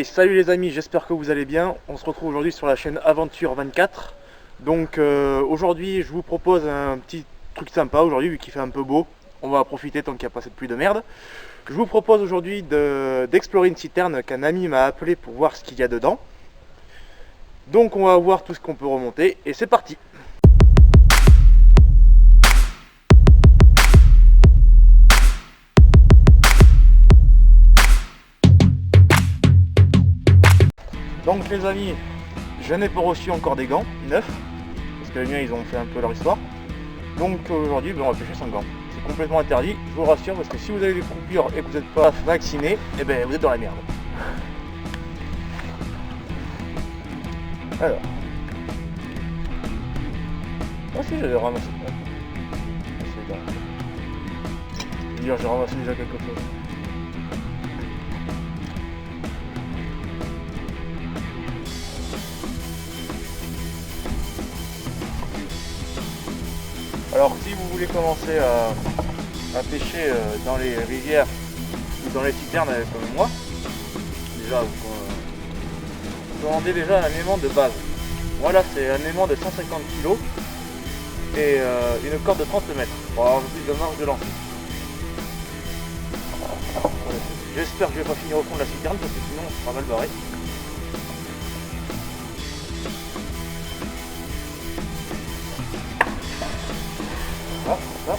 Hey, salut les amis, j'espère que vous allez bien. On se retrouve aujourd'hui sur la chaîne Aventure 24. Donc aujourd'hui je vous propose un petit truc sympa aujourd'hui vu qu'il fait un peu beau. On va profiter tant qu'il n'y a pas cette pluie de merde. Je vous propose aujourd'hui d'explorer une citerne qu'un ami m'a appelé pour voir ce qu'il y a dedans. Donc on va voir tout ce qu'on peut remonter et c'est parti. Donc les amis, je n'ai pas reçu encore des gants neufs, parce que les miens ils ont fait un peu leur histoire. Donc aujourd'hui on va pêcher sans gants. C'est complètement interdit, je vous rassure, parce que si vous avez des coupures et que vous n'êtes pas vacciné, eh ben vous êtes dans la merde. Alors. Ah si, j'avais ramassé. Hier j'ai ramassé déjà quelque chose. Alors si vous voulez commencer à pêcher dans les rivières ou dans les citernes comme moi, déjà vous commandez déjà un aimant de base. Voilà, c'est un aimant de 150 kg et une corde de 30 mètres pour avoir plus de marge de lancer. J'espère que je vais pas finir au fond de la citerne parce que sinon on sera mal barré. Ça.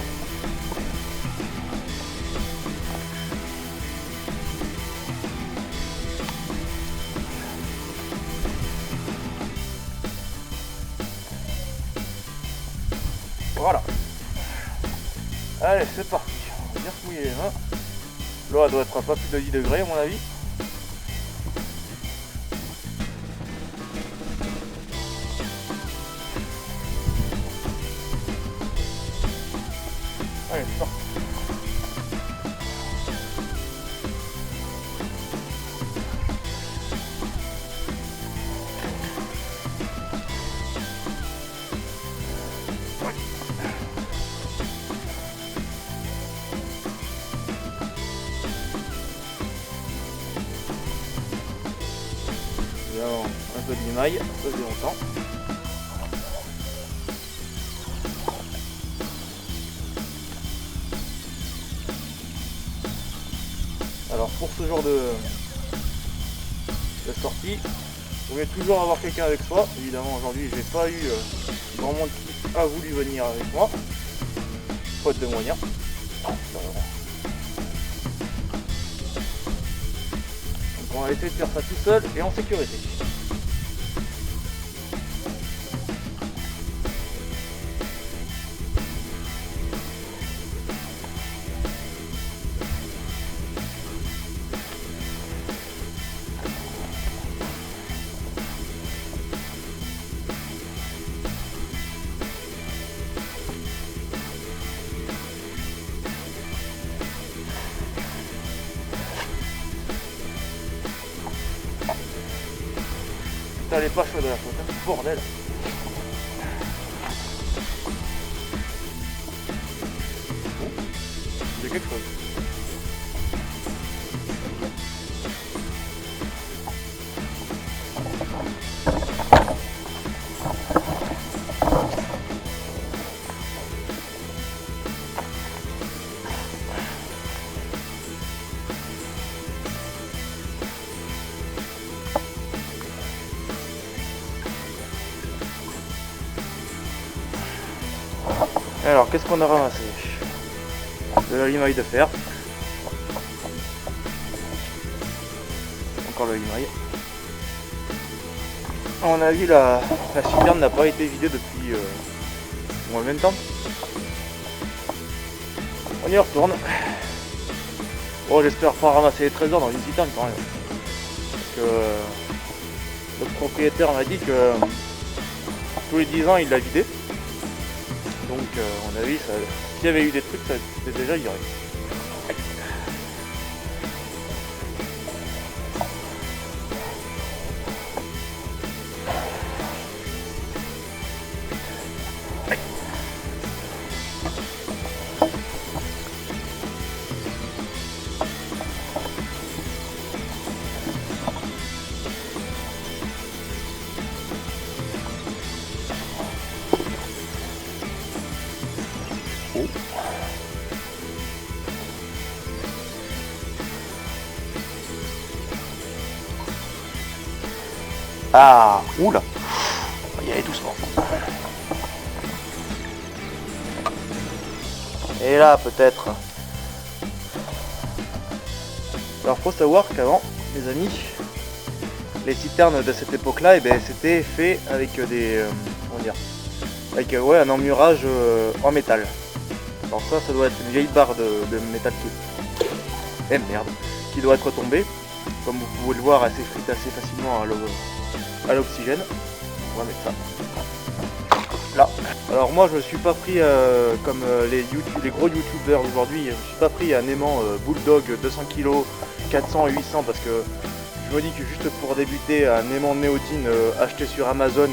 Voilà. Allez, c'est parti. On va bien se mouiller les mains. L'eau doit être à pas plus de 10 degrés à mon avis. Allez, c'est parti. Un peu de limaille, ça fait longtemps. Alors pour ce genre de sortie, vous voulez toujours avoir quelqu'un avec soi. Évidemment aujourd'hui j'ai pas eu grand monde qui a voulu venir avec moi, faute de moyens. Donc on va essayer de faire ça tout seul et en sécurité. Elle est pas chaude la faute, hein. Bordel. J'ai quelque chose. Alors, qu'est-ce qu'on a ramassé? De la limaille de fer. Encore la limaille. À mon avis, la citerne n'a pas été vidée depuis au moins 20 ans. On y retourne. Bon, j'espère pas ramasser les trésors dans une citerne quand même. Parce que notre propriétaire m'a dit que tous les 10 ans il l'a vidé. Donc à mon avis, s'il y avait eu des trucs, ça c'était déjà viré. Ah, oula. On va y aller doucement. Et là, peut-être. Alors, faut savoir qu'avant, les amis, les citernes de cette époque-là, eh ben, c'était fait avec des, comment dire, avec ouais, un emmurage en métal. Alors ça doit être une vieille barre de métal qui doit être tombée. Comme vous pouvez le voir, elle s'effrite assez facilement à l'oxygène. On va mettre ça là. Alors moi je me suis pas pris comme les gros youtubeurs d'aujourd'hui, je me suis pas pris un aimant Bulldog 200 kg, 400 et 800 parce que je me dis que juste pour débuter un aimant néodyne acheté sur Amazon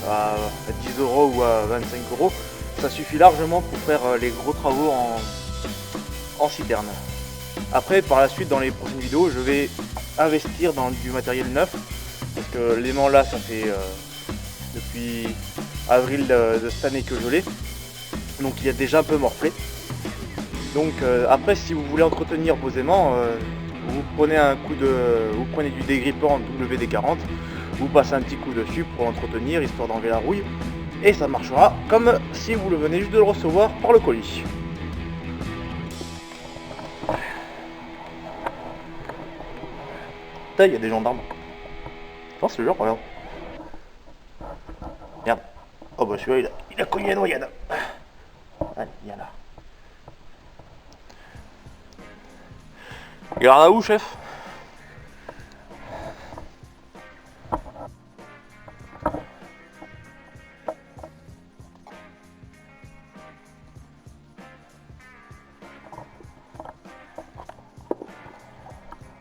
à 10 € ou à 25 €, ça suffit largement pour faire les gros travaux en citerne. Après, par la suite, dans les prochaines vidéos, je vais investir dans du matériel neuf parce que l'aimant là, ça fait depuis avril de cette année que je l'ai, donc il est déjà un peu morflé. Donc après, si vous voulez entretenir vos aimants, vous prenez du dégrippant WD-40, vous passez un petit coup dessus pour l'entretenir, histoire d'enlever la rouille, et ça marchera comme si vous le venez juste de le recevoir par le colis. Putain, il y a des gendarmes. Non, c'est le genre, regarde. Merde. Oh bah celui-là, il a cogné la noyade. Allez, viens là. Regarde à où, chef?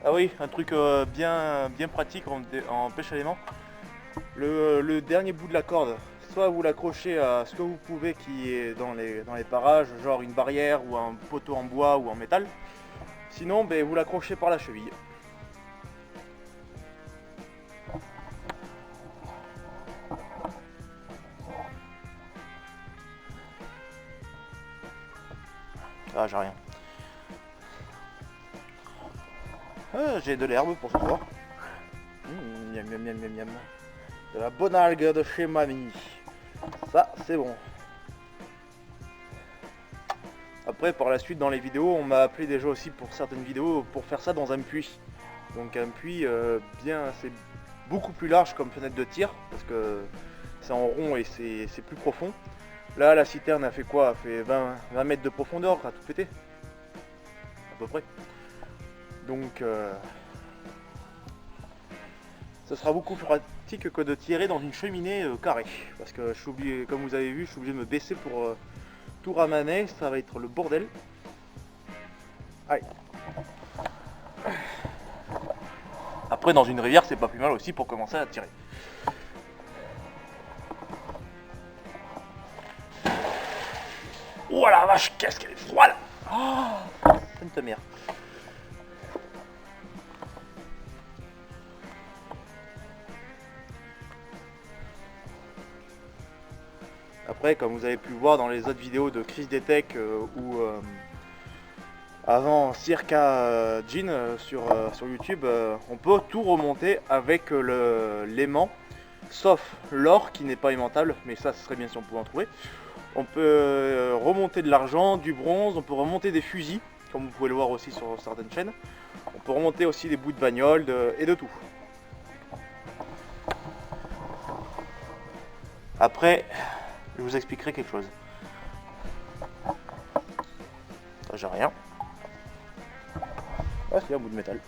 Ah oui, un truc bien pratique en pêche à l'aimant. Le dernier bout de la corde, soit vous l'accrochez à ce que vous pouvez qui est dans les parages, genre une barrière ou un poteau en bois ou en métal. Sinon, ben, vous l'accrochez par la cheville. Ah, j'ai rien. Ah, j'ai de l'herbe pour ce soir. Miam miam miam miam miam. De la bonne algue de chez mamie. Ça, c'est bon. Après, par la suite, dans les vidéos, on m'a appelé déjà aussi pour certaines vidéos pour faire ça dans un puits. Donc un puits c'est beaucoup plus large comme fenêtre de tir parce que c'est en rond et c'est plus profond. Là, la citerne a fait quoi? Elle fait 20 mètres de profondeur à tout péter. À peu près. Donc ce sera beaucoup plus pratique que de tirer dans une cheminée carrée. Parce que je suis obligé, comme vous avez vu, je suis obligé de me baisser pour tout ramener. Ça va être le bordel. Allez. Après, dans une rivière, c'est pas plus mal aussi pour commencer à tirer. Oh la vache, qu'est-ce qu'elle est froide! Oh, sainte mère. Après, comme vous avez pu le voir dans les autres vidéos de Chris Detech ou avant Circa Jean sur YouTube, on peut tout remonter avec l'aimant, sauf l'or qui n'est pas aimantable, mais ça ce serait bien si on pouvait en trouver. On peut remonter de l'argent, du bronze, on peut remonter des fusils, comme vous pouvez le voir aussi sur certaines chaînes. On peut remonter aussi des bouts de bagnole et de tout. Après, je vous expliquerai quelque chose. Ça, j'ai rien. Ah, c'est un bout de métal.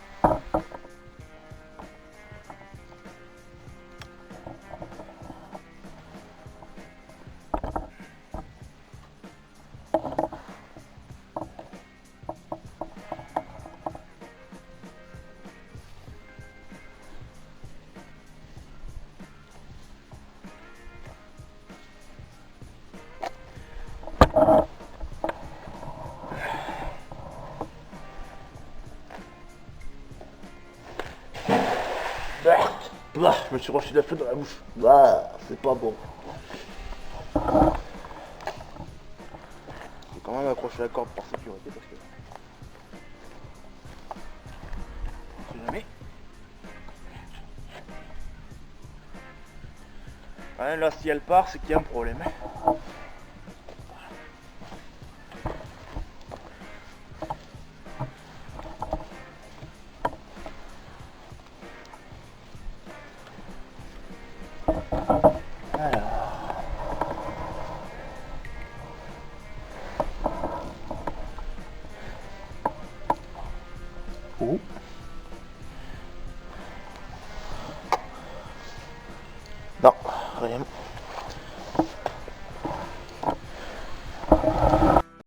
Bah, je me suis reçu de la feu dans la bouche. Bah, c'est pas bon. J'ai quand même accroché la corde par sécurité parce que... on sait jamais. Hein, là si elle part, c'est qu'il y a un problème. Oh. Non, rien.